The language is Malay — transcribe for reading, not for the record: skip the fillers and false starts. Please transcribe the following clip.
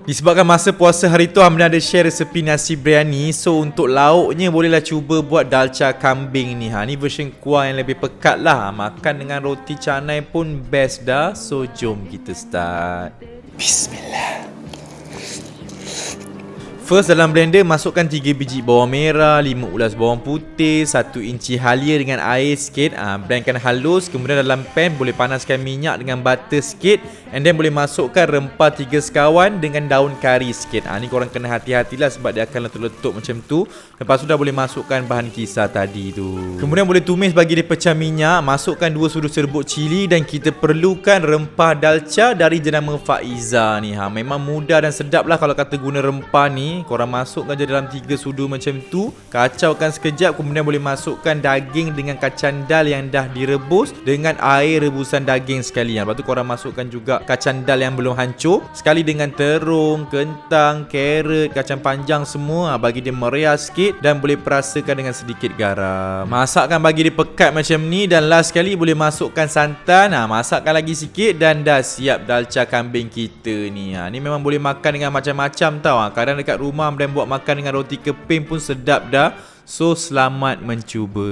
Disebabkan masa puasa hari tu Hamdan ada share resepi nasi biryani. So untuk lauknya bolehlah cuba buat dalca kambing ni. Ni version kuah yang lebih pekat lah. Makan dengan roti canai pun best dah. So jom kita start. Bismillah. First dalam blender masukkan 3 biji bawang merah, 5 ulas bawang putih, 1 inci halia dengan air sikit. Blendkan halus. Kemudian dalam pan boleh panaskan minyak dengan butter sikit. And then boleh masukkan rempah 3 sekawan dengan daun kari sikit. Ni korang kena hati-hatilah sebab dia akan letup-letup macam tu. Lepas tu dah boleh masukkan bahan kisar tadi tu. Kemudian boleh tumis bagi dia pecah minyak. Masukkan 2 sudu serbuk cili. Dan kita perlukan rempah dalca dari jenama Faiza ni. Memang mudah dan sedap lah kalau kata guna rempah ni. Korang masukkan je dalam 3 sudu macam tu. Kacaukan sekejap. Kemudian boleh masukkan daging dengan kacang dal yang dah direbus dengan air rebusan daging sekalian. Lepas tu korang masukkan juga kacang dal yang belum hancur. Sekali dengan terung, kentang, carrot, kacang panjang semua. Bagi dia meriah sikit. Dan boleh perasakan dengan sedikit garam. Masakkan bagi dia pekat macam ni. Dan last sekali boleh masukkan santan. Masakkan lagi sikit. Dan dah siap dalca kambing kita ni. Ni memang boleh makan dengan macam-macam tau. Kadang dekat rumah dan buat makan dengan roti keping pun sedap dah. So selamat mencuba.